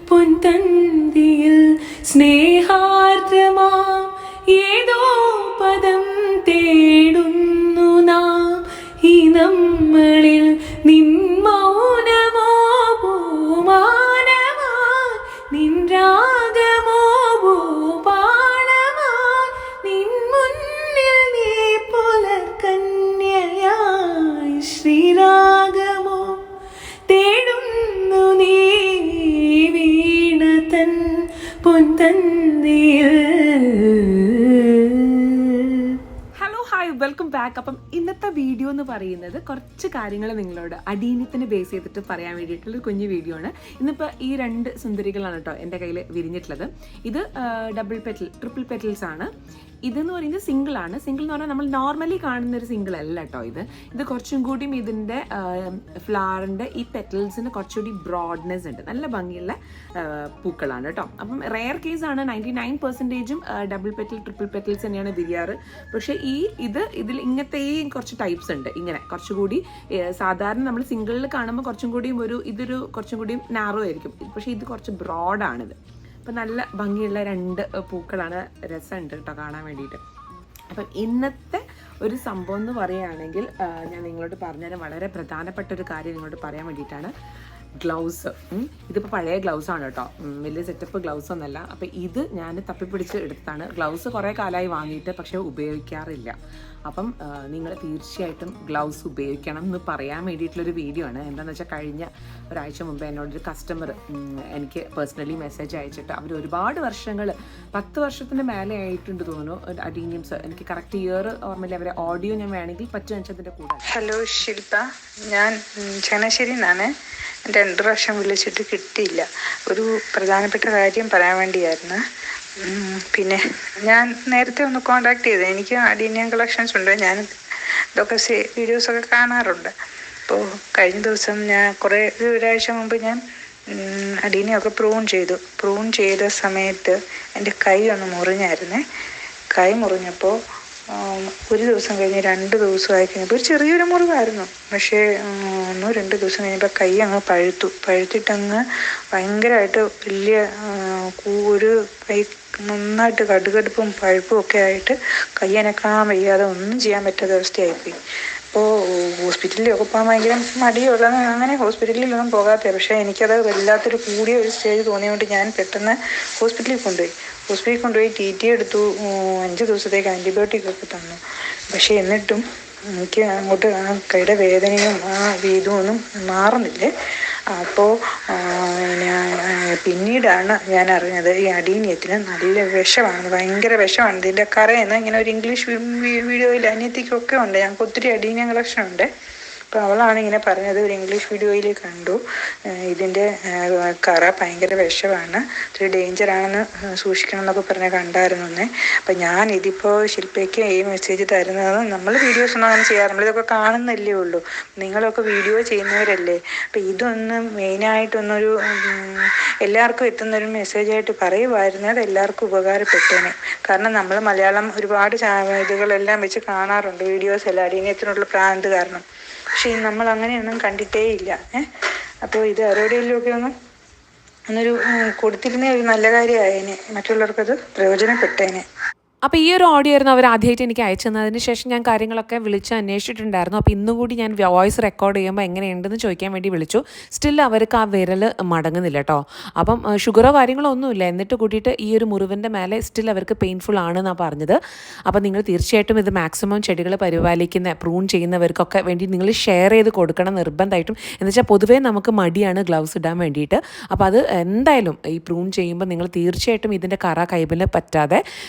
പൊൻതന്തിയിൽ സ്നേഹാർദ്രമാം ഏതോ പദം തേടുന്നു നാം. ഈ നമ്മളിൽ നിൻ മൗനമോ പൂമാനമാ, നിൻ രാഗമോ ഭൂപാളമാ, നിൻ മുന്നിൽ നീ പുലർകന്യയായി ശ്രീരാഗമോ തേടുന്നു നീ വീണ തൻ പൊൻതന്തിയിൽ. Welcome back. അപ്പം ഇന്നത്തെ വീഡിയോ എന്ന് പറയുന്നത് കുറച്ച് കാര്യങ്ങൾ നിങ്ങളോട് അടീന്യത്തിന് ബേസ് ചെയ്തിട്ട് പറയാൻ വേണ്ടിയിട്ടുള്ളൊരു കുഞ്ഞു വീഡിയോ ആണ്. ഇന്നിപ്പോൾ ഈ രണ്ട് സുന്ദരികളാണ് കേട്ടോ എൻ്റെ കയ്യിൽ വിരിഞ്ഞിട്ടുള്ളത്. ഇത് ട്രിപ്പിൾ പെറ്റൽസ് ആണ്. ഇതെന്ന് പറയുന്നത് സിംഗിൾ ആണ്. സിംഗിൾ എന്ന് പറഞ്ഞാൽ നമ്മൾ നോർമലി കാണുന്ന ഒരു സിംഗിൾ അല്ല കേട്ടോ. ഇത് കുറച്ചും കൂടിയും ഇതിൻ്റെ ഫ്ലവറിൻ്റെ ഈ പെറ്റൽസിന് കുറച്ചുകൂടി ബ്രോഡ്നെസ് ഉണ്ട്. നല്ല ഭംഗിയുള്ള പൂക്കളാണ് കേട്ടോ. അപ്പം റെയർ കേസാണ്. 99% ഡബിൾ പെറ്റൽ ട്രിപ്പിൾ പെറ്റൽസ് തന്നെയാണ് വിരിയാറ്. പക്ഷേ ഇതിൽ ഇങ്ങനത്തെയും കുറച്ച് ടൈപ്സ് ഉണ്ട്. ഇങ്ങനെ കുറച്ചുകൂടി സാധാരണ നമ്മൾ സിംഗിളിൽ കാണുമ്പോൾ കുറച്ചും കൂടിയും ഇതൊരു കുറച്ചും കൂടിയും നാരോ ആയിരിക്കും. പക്ഷേ ഇത് കുറച്ച് ബ്രോഡാണിത്. അപ്പം നല്ല ഭംഗിയുള്ള രണ്ട് പൂക്കളാണ്. രസമുണ്ട് കേട്ടോ കാണാൻ വേണ്ടിയിട്ട്. അപ്പം ഇന്നത്തെ ഒരു സംഭവം എന്ന് പറയുകയാണെങ്കിൽ ഞാൻ നിങ്ങളോട് പറഞ്ഞുതരാൻ വളരെ പ്രധാനപ്പെട്ട ഒരു കാര്യം നിങ്ങളോട് പറയാൻ വേണ്ടിയിട്ടാണ്. ഗ്ലൗസ്. ഇതിപ്പോൾ പഴയ ഗ്ലൗസാണ് കേട്ടോ, വലിയ സെറ്റപ്പ് ഗ്ലൗസ് ഒന്നല്ല. അപ്പം ഇത് ഞാൻ തപ്പിപ്പിടിച്ച് എടുത്താണ്. ഗ്ലൗസ് കുറേ കാലമായി വാങ്ങിയിട്ട് പക്ഷേ ഉപയോഗിക്കാറില്ല. അപ്പം നിങ്ങൾ തീർച്ചയായിട്ടും ഗ്ലൗസ് ഉപയോഗിക്കണം എന്ന് പറയാൻ വേണ്ടിയിട്ടുള്ളൊരു വീഡിയോ ആണ്. എന്താണെന്ന് വെച്ചാൽ കഴിഞ്ഞ ഒരാഴ്ച മുമ്പ് എന്നോടൊരു കസ്റ്റമർ എനിക്ക് പേഴ്സണലി മെസ്സേജ് അയച്ചിട്ട് അവർ ഒരുപാട് വർഷങ്ങൾ 10 വർഷത്തിന് മേലെ ആയിട്ടുണ്ട് തോന്നുന്നു അഡീനിയംസ്. എനിക്ക് കറക്റ്റ് ഇയർ ഓർമ്മയില്ല. അവരെ ഓഡിയോ ഞാൻ വേണമെങ്കിൽ പറ്റുവെച്ചതിൻ്റെ കൂടെ. ഹലോ ശില്പ, ഞാൻ ചങ്ങനാശ്ശേരി നിന്നാണ്. 2 പ്രാവശ്യം വിളിച്ചിട്ട് കിട്ടിയില്ല. ഒരു പ്രധാനപ്പെട്ട കാര്യം പറയാൻ വേണ്ടിയായിരുന്നു. പിന്നെ ഞാൻ നേരത്തെ ഒന്ന് കോണ്ടാക്ട് ചെയ്തത്. എനിക്ക് അഡീനിയം കളക്ഷൻസ് ഉണ്ട്. ഞാൻ ഇതൊക്കെ വീഡിയോസൊക്കെ കാണാറുണ്ട്. അപ്പോൾ കഴിഞ്ഞ ദിവസം ഞാൻ ഒരാഴ്ച മുമ്പ് ഞാൻ അഡീനിയമൊക്കെ പ്രൂൺ ചെയ്ത സമയത്ത് എൻ്റെ കൈ ഒന്ന് മുറിഞ്ഞായിരുന്നേ. കൈ മുറിഞ്ഞപ്പോൾ ഒരു ദിവസം കഴിഞ്ഞ് 2 ദിവസമായി കഴിഞ്ഞപ്പോൾ ഒരു ചെറിയൊരു മുറിവായിരുന്നു. പക്ഷേ 1-2 ദിവസം കഴിഞ്ഞപ്പോൾ കൈ അങ്ങ് പഴുത്തിട്ടങ്ങ് ഭയങ്കരമായിട്ട് വലിയ ഒരു കൈ നന്നായിട്ട് കടുകടുപ്പും പഴുപ്പും ഒക്കെ ആയിട്ട് കൈ അനക്കാൻ വയ്യാതെ ഒന്നും ചെയ്യാൻ പറ്റാത്ത അവസ്ഥയായിപ്പോയി. അപ്പോൾ ഹോസ്പിറ്റലിലൊക്കെ പോകാൻ ഭയങ്കര മടിയുള്ള അങ്ങനെ ഹോസ്പിറ്റലിലൊന്നും പോകാത്ത. പക്ഷേ എനിക്കത് വല്ലാത്തൊരു കൂടിയ ഒരു സ്റ്റേജ് തോന്നിയതുകൊണ്ട് ഞാൻ പെട്ടെന്ന് ഹോസ്പിറ്റലിൽ കൊണ്ടുപോയി TT എടുത്തു. 5 ദിവസത്തേക്ക് ആൻറ്റിബയോട്ടിക് ഒക്കെ തന്നു. പക്ഷേ എന്നിട്ടും എനിക്ക് അങ്ങോട്ട് ആ കൈയുടെ വേദനയും ആ ഇതൊന്നും മാറുന്നില്ലേ. അപ്പോൾ പിന്നീടാണ് ഞാൻ അറിഞ്ഞത് ഈ അഡീനിയത്തിന് നല്ല വിഷമാണ്, ഭയങ്കര വിഷമാണ്. ഇതിൻ്റെ കറയെന്ന് ഇങ്ങനെ ഒരു ഇംഗ്ലീഷ് വീഡിയോയിൽ അനിയത്തിക്കൊക്കെ ഉണ്ട്. ഞങ്ങൾക്ക് ഒത്തിരി അഡീനിയം കളക്ഷൻ ഉണ്ട്. അപ്പോൾ അവളാണ് ഇങ്ങനെ പറഞ്ഞത്, ഒരു ഇംഗ്ലീഷ് വീഡിയോയിൽ കണ്ടു. ഇതിൻ്റെ കറ ഭയങ്കര വിഷമാണ്, ഇത്തിരി ഡേഞ്ചറാണെന്ന് സൂക്ഷിക്കണം എന്നൊക്കെ പറഞ്ഞ് കണ്ടായിരുന്നു. അപ്പം ഞാൻ ഇതിപ്പോൾ ശില്പയ്ക്ക് ഈ മെസ്സേജ് തരുന്നത്, നമ്മൾ വീഡിയോസൊന്നും അങ്ങനെ ചെയ്യാറ്, നമ്മളിതൊക്കെ കാണുന്നല്ലേ ഉള്ളൂ. നിങ്ങളൊക്കെ വീഡിയോ ചെയ്യുന്നവരല്ലേ. അപ്പം ഇതൊന്ന് മെയിനായിട്ടൊന്നൊരു എല്ലാവർക്കും എത്തുന്നൊരു മെസ്സേജായിട്ട് പറയുമായിരുന്നു. അത് എല്ലാവർക്കും ഉപകാരപ്പെട്ടേനെ. കാരണം നമ്മൾ മലയാളം ഒരുപാട് ഇതുകളെല്ലാം വെച്ച് കാണാറുണ്ട്, വീഡിയോസ് എല്ലാം അടീനിയത്തിനുള്ള പ്രാന്ത് കാരണം. പക്ഷേ നമ്മൾ അങ്ങനെയൊന്നും കണ്ടിട്ടേ ഇല്ല. അപ്പോൾ ഇത് ആരോടെങ്കിലുമൊക്കെ ഒന്നൊരു കൊടുത്തിരുന്നേ ഒരു നല്ല കാര്യമായേനെ, മറ്റുള്ളവർക്കത് പ്രയോജനപ്പെട്ടേനെ. അപ്പോൾ ഈ ഒരു ഓഡിയോ ആയിരുന്നു അവർ ആദ്യമായിട്ട് എനിക്ക് അയച്ചു തന്നതിന് ശേഷം ഞാൻ കാര്യങ്ങളൊക്കെ വിളിച്ച് അന്വേഷിച്ചിട്ടുണ്ടായിരുന്നു. അപ്പോൾ ഇന്നും കൂടി ഞാൻ വോയിസ് റെക്കോർഡ് ചെയ്യുമ്പോൾ എങ്ങനെയുണ്ടെന്ന് ചോദിക്കാൻ വേണ്ടി വിളിച്ചു. സ്റ്റിൽ അവർക്ക് ആ വിരൽ മടങ്ങുന്നില്ല കേട്ടോ. അപ്പം ഷുഗറോ കാര്യങ്ങളോ ഒന്നുമില്ല. എന്നിട്ട് കൂട്ടിയിട്ട് ഈ ഒരു മുറിവിൻ്റെ മേലെ സ്റ്റിൽ അവർക്ക് പെയിൻഫുൾ ആണെന്നാണ് പറഞ്ഞത്. അപ്പോൾ നിങ്ങൾ തീർച്ചയായിട്ടും ഇത് മാക്സിമം ചെടികൾ പരിപാലിക്കുന്ന പ്രൂൺ ചെയ്യുന്നവർക്കൊക്കെ വേണ്ടി നിങ്ങൾ ഷെയർ ചെയ്ത് കൊടുക്കണം നിർബന്ധമായിട്ടും. എന്ന് വെച്ചാൽ പൊതുവേ നമുക്ക് മടിയാണ് ഗ്ലൗസ് ഇടാൻ വേണ്ടിയിട്ട്. അപ്പോൾ അത് എന്തായാലും ഈ പ്രൂൺ ചെയ്യുമ്പോൾ നിങ്ങൾ തീർച്ചയായിട്ടും ഇതിൻ്റെ കറ കൈബിന് പറ്റാതെ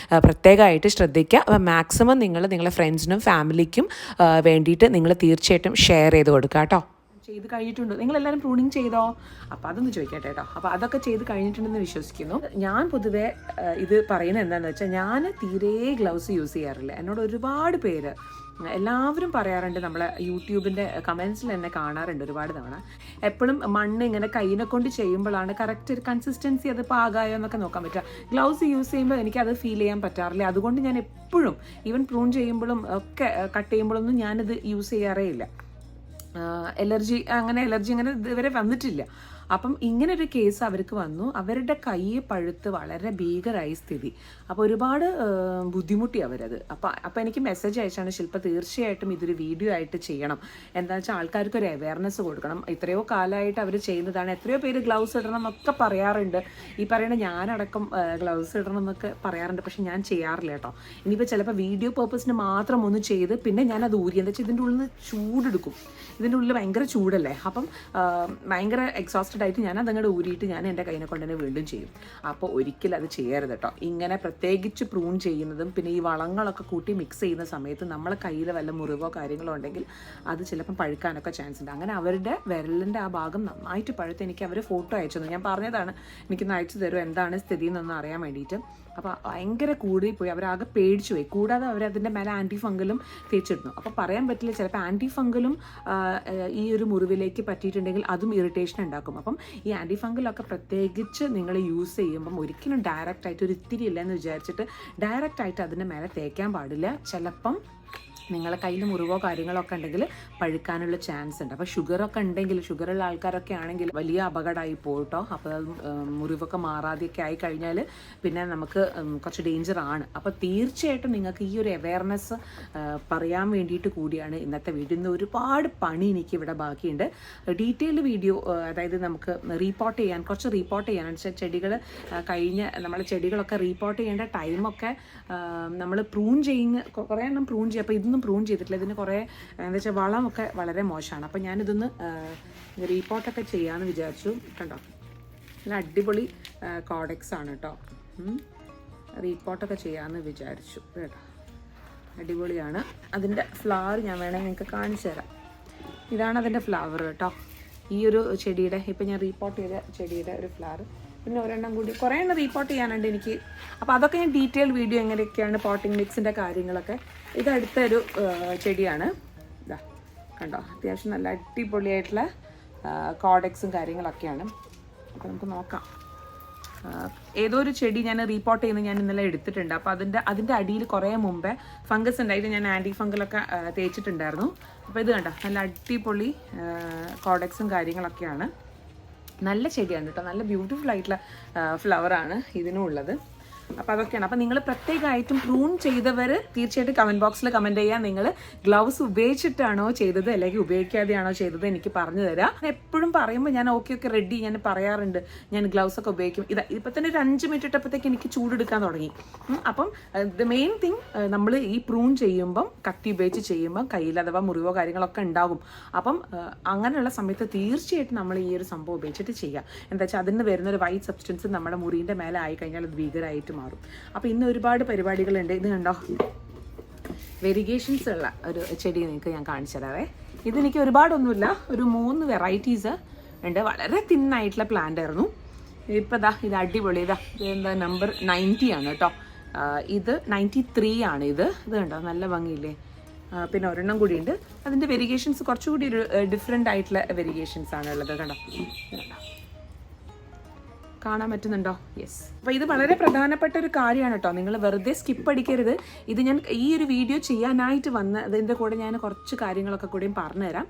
പ്രത്യേകമായിട്ട് ശ്രദ്ധിക്കുക. അപ്പോൾ മാക്സിമം നിങ്ങളെ ഫ്രണ്ട്സിനും ഫാമിലിക്കും വേണ്ടിയിട്ട് നിങ്ങൾ തീർച്ചയായിട്ടും ഷെയർ ചെയ്ത് കൊടുക്കുക കേട്ടോ. ചെയ്ത് കഴിഞ്ഞിട്ടുണ്ട്. നിങ്ങളെല്ലാവരും പ്രൂണിങ് ചെയ്തോ? അപ്പോൾ അതൊന്ന് ചോദിക്കട്ടെ കേട്ടോ. അപ്പോൾ അതൊക്കെ ചെയ്ത് കഴിഞ്ഞിട്ടുണ്ടെന്ന് വിശ്വസിക്കുന്നു. ഞാൻ പൊതുവേ ഇത് പറയുന്നത് എന്താണെന്ന് വെച്ചാൽ, ഞാൻ തീരെ ഗ്ലൗസ് യൂസ് ചെയ്യാറില്ല. എന്നോട് ഒരുപാട് പേര് എല്ലാവരും പറയാറുണ്ട്, നമ്മളെ യൂട്യൂബിൻ്റെ കമൻസിൽ എന്നെ കാണാറുണ്ട് ഒരുപാട് തവണ. എപ്പോഴും മണ്ണ് ഇങ്ങനെ കയ്യിനെ കൊണ്ട് ചെയ്യുമ്പോഴാണ് കറക്റ്റ് ഒരു കൺസിസ്റ്റൻസി അത് പാകായോ എന്നൊക്കെ നോക്കാൻ പറ്റുക. ഗ്ലൗസ് യൂസ് ചെയ്യുമ്പോൾ എനിക്കത് ഫീൽ ചെയ്യാൻ പറ്റാറില്ല. അതുകൊണ്ട് ഞാൻ എപ്പോഴും ഈവൻ പ്രൂൺ ചെയ്യുമ്പോഴും ഒക്കെ കട്ട് ചെയ്യുമ്പോഴൊന്നും ഞാനിത് യൂസ് ചെയ്യാറേ ഇല്ല. എലർജി അങ്ങനെ ഇതുവരെ വന്നിട്ടില്ല. അപ്പം ഇങ്ങനൊരു കേസ് അവർക്ക് വന്നു. അവരുടെ കൈ പഴുത്ത് വളരെ ഭീകരമായി സ്ഥിതി. അപ്പോൾ ഒരുപാട് ബുദ്ധിമുട്ടി അവരത്. അപ്പോൾ എനിക്ക് മെസ്സേജ് അയച്ചാണ്, ശില്പ തീർച്ചയായിട്ടും ഇതൊരു വീഡിയോ ആയിട്ട് ചെയ്യണം. എന്താ വെച്ചാൽ ആൾക്കാർക്ക് ഒരു അവയർനെസ് കൊടുക്കണം. എത്രയോ കാലമായിട്ട് അവർ ചെയ്യുന്നതാണ്. എത്രയോ പേര് ഗ്ലൗസ് ഇടണം എന്നൊക്കെ പറയാറുണ്ട്. ഈ പറയുന്ന ഞാനടക്കം ഗ്ലൗസ് ഇടണം എന്നൊക്കെ പറയാറുണ്ട്. പക്ഷെ ഞാൻ ചെയ്യാറില്ല കേട്ടോ. ഇനിയിപ്പോൾ ചിലപ്പോൾ വീഡിയോ പേർപ്പസിന് മാത്രം ഒന്ന് ചെയ്ത് പിന്നെ ഞാനത് ഊരി. എന്താ വെച്ചാൽ ഇതിൻ്റെ ഉള്ളിൽ നിന്ന് ചൂടെടുക്കും. ഇതിൻ്റെ ഉള്ളിൽ ഭയങ്കര ചൂടല്ലേ. അപ്പം ഭയങ്കര എക്സോസ്റ്റഡ് ആയിട്ട് ഞാൻ അതങ്ങോട്ട് ഊരിയിട്ട് ഞാൻ എൻ്റെ കൈനെ കൊണ്ട് തന്നെ വീണ്ടും ചെയ്യും. അപ്പോൾ ഒരിക്കലും അത് ചെയ്യരുത് കേട്ടോ. ഇങ്ങനെ പ്രത്യേകിച്ച് പ്രൂൺ ചെയ്യുന്നതും പിന്നെ ഈ വളങ്ങളൊക്കെ കൂട്ടി മിക്സ് ചെയ്യുന്ന സമയത്ത് നമ്മളെ കയ്യിൽ വല്ല മുറിവോ കാര്യങ്ങളോ ഉണ്ടെങ്കിൽ അത് ചിലപ്പം പഴുക്കാനൊക്കെ ചാൻസ് ഉണ്ട്. അങ്ങനെ അവരുടെ വിരലിൻ്റെ ആ ഭാഗം നന്നായിട്ട് പഴുത്ത് എനിക്ക് അവർ ഫോട്ടോ അയച്ചു തന്നു. ഞാൻ പറഞ്ഞതാണ് എനിക്കൊന്ന് അയച്ചു തരും എന്താണ് സ്ഥിതി എന്നൊന്നും അറിയാൻ വേണ്ടിയിട്ട്. അപ്പോൾ ഭയങ്കര കൂടിപ്പോയി. അവരാകെ പേടിച്ചു പോയി. കൂടാതെ അവരതിൻ്റെ മേലെ ആൻറ്റി ഫംഗലും തേച്ചിരുന്നു. അപ്പോൾ പറയാൻ പറ്റില്ല, ചിലപ്പോൾ ആൻറ്റി ഫംഗലും ഈ ഒരു മുറിവിലേക്ക് പറ്റിയിട്ടുണ്ടെങ്കിൽ അതും ഇറിറ്റേഷൻ ഉണ്ടാക്കും. അപ്പം ഈ ആൻറ്റി ഫംഗലൊക്കെ പ്രത്യേകിച്ച് നിങ്ങൾ യൂസ് ചെയ്യുമ്പം ഒരിക്കലും ഡയറക്റ്റായിട്ട് ഒരു ഇത്തിരി ഇല്ലെന്ന് വിചാരിച്ചിട്ട് ഡയറക്റ്റായിട്ട് അതിൻ്റെ മേലെ തേക്കാൻ പാടില്ല. ചിലപ്പം നിങ്ങളെ കയ്യിൽ മുറിവോ കാര്യങ്ങളോ ഒക്കെ ഉണ്ടെങ്കിൽ പഴുക്കാനുള്ള ചാൻസ് ഉണ്ട്. അപ്പോൾ ഷുഗറൊക്കെ ഉണ്ടെങ്കിൽ, ഷുഗറുള്ള ആൾക്കാരൊക്കെ ആണെങ്കിൽ വലിയ അപകടമായി പോയിട്ടോ. അപ്പോൾ മുറിവൊക്കെ മാറാതെയൊക്കെ ആയി കഴിഞ്ഞാൽ പിന്നെ നമുക്ക് കുറച്ച് ഡേഞ്ചറാണ്. അപ്പോൾ തീർച്ചയായിട്ടും നിങ്ങൾക്ക് ഈ ഒരു അവയർനെസ് പറയാൻ വേണ്ടിയിട്ട് കൂടിയാണ് ഇന്നത്തെ വീഡിയോ. ഇന്ന് ഒരുപാട് പണി എനിക്ക് ഇവിടെ ബാക്കിയുണ്ട്. ഡീറ്റെയിൽഡ് വീഡിയോ, അതായത് നമുക്ക് റീപ്പോർട്ട് ചെയ്യാൻ, കുറച്ച് റീപ്പോർട്ട് ചെയ്യാനാണ് വെച്ചാൽ ചെടികൾ കഴിഞ്ഞ നമ്മളെ ചെടികളൊക്കെ റീപ്പോർട്ട് ചെയ്യേണ്ട ടൈമൊക്കെ നമ്മൾ പ്രൂൺ ചെയ്യുന്ന കുറേ എണ്ണം പ്രൂൺ ചെയ്യും. അപ്പോൾ ഇതൊന്നും പ്രൂൺ ചെയ്തിട്ടില്ല. ഇതിന് കുറേ എന്താ വെച്ചാൽ വളമൊക്കെ വളരെ മോശമാണ്. അപ്പോൾ ഞാനിതൊന്ന് റീപ്പോർട്ടൊക്കെ ചെയ്യാമെന്ന് വിചാരിച്ചു. കണ്ടോ, നല്ല അടിപൊളി കോഡെക്സ് ആണ് കേട്ടോ. റീപ്പോർട്ടൊക്കെ ചെയ്യാമെന്ന് വിചാരിച്ചു കേട്ടോ. അടിപൊളിയാണ്. അതിൻ്റെ ഫ്ലവർ ഞാൻ വേണമെങ്കിൽ നിങ്ങൾക്ക് കാണിച്ചു തരാം. ഇതാണ് അതിൻ്റെ ഫ്ലവർ കേട്ടോ. ഈ ഒരു ചെടിയുടെ, ഇപ്പം ഞാൻ റീപ്പോർട്ട് ചെയ്ത ചെടിയുടെ ഒരു ഫ്ലവർ. പിന്നെ ഒരെണ്ണം കൂടി കുറേ എണ്ണം റീപ്പോർട്ട് ചെയ്യാനുണ്ട് എനിക്ക്. അപ്പോൾ അതൊക്കെ ഞാൻ ഡീറ്റെയിൽ വീഡിയോ എങ്ങനെയൊക്കെയാണ് പോട്ടിംഗ് മിക്സിൻ്റെ കാര്യങ്ങളൊക്കെ. ഇത് അടുത്തൊരു ചെടിയാണ്. ഇതാ കണ്ടോ, അത്യാവശ്യം നല്ല അടിപൊളിയായിട്ടുള്ള കോഡെക്സും കാര്യങ്ങളൊക്കെയാണ്. അപ്പോൾ നമുക്ക് നോക്കാം. ഏതോ ഒരു ചെടി ഞാൻ റീപ്പോർട്ട് ചെയ്യുന്നത് ഞാൻ ഇന്നലെ എടുത്തിട്ടുണ്ട്. അപ്പോൾ അതിൻ്റെ അടിയിൽ കുറേ മുമ്പേ ഫംഗസ് ഉണ്ടായിട്ട് ഞാൻ ആൻറ്റി ഫംഗലൊക്കെ തേച്ചിട്ടുണ്ടായിരുന്നു. അപ്പോൾ ഇത് കണ്ടോ, നല്ല അടിപൊളി കോഡെക്സും കാര്യങ്ങളൊക്കെയാണ്. നല്ല ചെടിയാണ് കേട്ടോ. നല്ല ബ്യൂട്ടിഫുൾ ആയിട്ടുള്ള ഫ്ലവറാണ് ഇതിനും ഉള്ളത്. അപ്പോൾ അതൊക്കെയാണ്. അപ്പോൾ നിങ്ങൾ പ്രത്യേകമായിട്ടും പ്രൂൺ ചെയ്തവർ തീർച്ചയായിട്ടും കമൻറ്റ് ബോക്സിൽ കമൻറ്റ് ചെയ്യുക. നിങ്ങൾ ഗ്ലൗസ് ഉപയോഗിച്ചിട്ടാണോ ചെയ്തത് അല്ലെങ്കിൽ ഉപയോഗിക്കാതെയാണോ ചെയ്തത് എനിക്ക് പറഞ്ഞു തരാം. എപ്പോഴും പറയുമ്പോൾ ഞാൻ ഓക്കെ റെഡി ഞാൻ പറയാറുണ്ട്, ഞാൻ ഗ്ലൗസ് ഒക്കെ ഉപയോഗിക്കും. ഇപ്പം തന്നെ ഒരു 5 മിനിറ്റ് ഇട്ടപ്പോഴത്തേക്ക് എനിക്ക് ചൂടെടുക്കാൻ തുടങ്ങി. അപ്പം ദ മെയിൻ തിങ്, നമ്മൾ ഈ പ്രൂൺ ചെയ്യുമ്പം കത്തി ഉപയോഗിച്ച് ചെയ്യുമ്പം കയ്യിൽ അഥവാ മുറിവോ കാര്യങ്ങളൊക്കെ ഉണ്ടാകും. അപ്പം അങ്ങനെയുള്ള സമയത്ത് തീർച്ചയായിട്ടും നമ്മൾ ഈ ഒരു സംഭവം ഉപയോഗിച്ചിട്ട് ചെയ്യുക. എന്താ വെച്ചാൽ അതിന് വരുന്നൊരു വൈറ്റ് സബ്സ്റ്റൻസ് നമ്മുടെ മുറിൻ്റെ മേലെ ആയി കഴിഞ്ഞാൽ അത് ഭീകരമായിട്ട് മാറും. അപ്പോൾ ഇന്ന് ഒരുപാട് പരിപാടികളുണ്ട്. ഇത് കണ്ടോ, വെരിഗേഷൻസ് ഉള്ള ഒരു ചെടി നിങ്ങൾക്ക് ഞാൻ കാണിച്ചു തരാവേ. ഇതെനിക്ക് ഒരുപാടൊന്നുമില്ല, ഒരു 3 വെറൈറ്റീസ് ഉണ്ട്. വളരെ തിന്നായിട്ടുള്ള പ്ലാന്റ് ആയിരുന്നു. ഇപ്പോൾ ഇത് അടിപൊളി. എന്താ നമ്പർ 90 ആണ് കേട്ടോ. ഇത് 93 ആണ്. ഇത് കണ്ടോ, നല്ല ഭംഗിയില്ലേ. പിന്നെ ഒരെണ്ണം കൂടിയുണ്ട്. അതിൻ്റെ വെരിഗേഷൻസ് കുറച്ചുകൂടി ഒരു ഡിഫറെൻ്റ് ആയിട്ടുള്ള വെരിഗേഷൻസ് ആണ് ഉള്ളത്. കണ്ടോ, കാണാൻ പറ്റുന്നുണ്ടോ? യെസ്. അപ്പോൾ ഇത് വളരെ പ്രധാനപ്പെട്ട ഒരു കാര്യമാണ് കേട്ടോ. നിങ്ങൾ വെറുതെ സ്കിപ്പ് അടിക്കരുത്. ഇത് ഞാൻ ഈ ഒരു വീഡിയോ ചെയ്യാനായിട്ട് അതിൻ്റെ കൂടെ ഞാൻ കുറച്ച് കാര്യങ്ങളൊക്കെ കൂടിയും പറഞ്ഞുതരാം.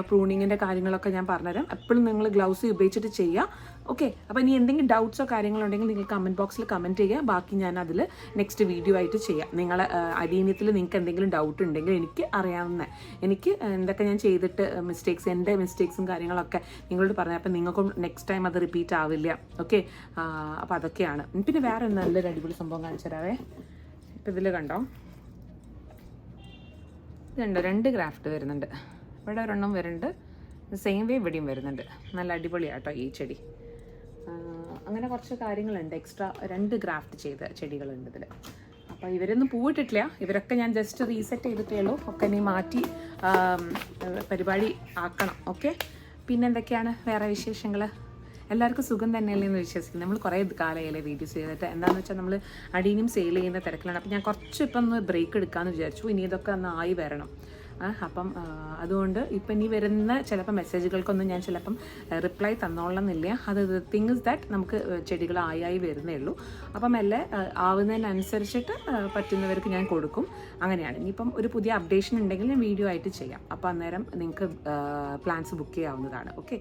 പ്രൂണിങ്ങിൻ്റെ കാര്യങ്ങളൊക്കെ ഞാൻ പറഞ്ഞുതരാം. എപ്പോഴും നിങ്ങൾ ഗ്ലൗസ് ഉപയോഗിച്ചിട്ട് ചെയ്യുക. ഓക്കെ. അപ്പോൾ ഇനി എന്തെങ്കിലും ഡൗട്ട്സോ കാര്യങ്ങളുണ്ടെങ്കിൽ നിങ്ങൾ കമൻറ്റ് ബോക്സിൽ കമൻറ്റ് ചെയ്യുക. ബാക്കി ഞാൻ അതിൽ നെക്സ്റ്റ് വീഡിയോ ആയിട്ട് ചെയ്യാം. നിങ്ങളെ അടീന്യത്തിൽ നിങ്ങൾക്ക് എന്തെങ്കിലും ഡൗട്ട് ഉണ്ടെങ്കിൽ എനിക്ക് എനിക്ക് എന്തൊക്കെ ഞാൻ ചെയ്തിട്ട് എൻ്റെ മിസ്റ്റേക്സും കാര്യങ്ങളൊക്കെ നിങ്ങളോട് പറഞ്ഞാൽ അപ്പം നിങ്ങൾക്കും നെക്സ്റ്റ് ടൈം അത് റിപ്പീറ്റ് ആവില്ല. ഓക്കെ. അപ്പോൾ അതൊക്കെയാണ്. പിന്നെ വേറെ നല്ലൊരു അടിപൊളി സംഭവം കാണിച്ചു തരാവേ. ഇപ്പം ഇതിൽ കണ്ടോ, ഇതുണ്ട് 2 ഗ്രാഫ്റ്റ് വരുന്നുണ്ട്. ഇവിടെ ഒരെണ്ണം വരുന്നുണ്ട്, സെയിം വേ ഇവിടെയും വരുന്നുണ്ട്. നല്ല അടിപൊളിയാട്ടോ ഈ ചെടി. അങ്ങനെ കുറച്ച് കാര്യങ്ങളുണ്ട്. എക്സ്ട്രാ 2 ഗ്രാഫ്റ്റ് ചെയ്ത ചെടികളുണ്ട് ഇതിൽ. അപ്പോൾ ഇവരൊന്നും പൂവിട്ടിട്ടില്ല. ഇവരൊക്കെ ഞാൻ ജസ്റ്റ് റീസെറ്റ് ചെയ്തിട്ടേ ഉള്ളൂ. ഒക്കെ ഇനി മാറ്റി പരിപാടി ആക്കണം. ഓക്കെ. പിന്നെ എന്തൊക്കെയാണ് വേറെ വിശേഷങ്ങൾ? എല്ലാവർക്കും സുഖം തന്നെയല്ലേ എന്ന് വിശ്വസിക്കുന്നു. നമ്മൾ കുറേ കാലമായില്ലേ വീഡിയോസ് ചെയ്തിട്ട്. എന്താണെന്ന് വെച്ചാൽ നമ്മൾ അടീനിയം സെയിൽ ചെയ്യുന്ന തിരക്കിലാണ്. അപ്പം ഞാൻ കുറച്ച് ഇപ്പം ഒന്ന് ബ്രേക്ക് എടുക്കാമെന്ന് വിചാരിച്ചു. ഇനി ഇതൊക്കെ ഒന്ന് ആയി വരണം. അപ്പം അതുകൊണ്ട് ഇപ്പം ഇനി വരുന്ന ചിലപ്പോൾ മെസ്സേജുകൾക്കൊന്നും ഞാൻ ചിലപ്പം റിപ്ലൈ തന്നോളണമെന്നില്ല. അത് തിങ് ഇസ് ദാറ്റ് നമുക്ക് ചെടികൾ ആയി വരുന്നേ ഉള്ളൂ. അപ്പം എല്ലാം ആവുന്നതിനനുസരിച്ചിട്ട് പറ്റുന്നവർക്ക് ഞാൻ കൊടുക്കും. അങ്ങനെയാണ്. ഇനിയിപ്പം ഒരു പുതിയ അപ്ഡേഷൻ ഉണ്ടെങ്കിൽ ഞാൻ വീഡിയോ ആയിട്ട് ചെയ്യാം. അപ്പോൾ അന്നേരം നിങ്ങൾക്ക് പ്ലാൻസ് ബുക്ക് ചെയ്യാവുന്നതാണ്. ഓക്കെ.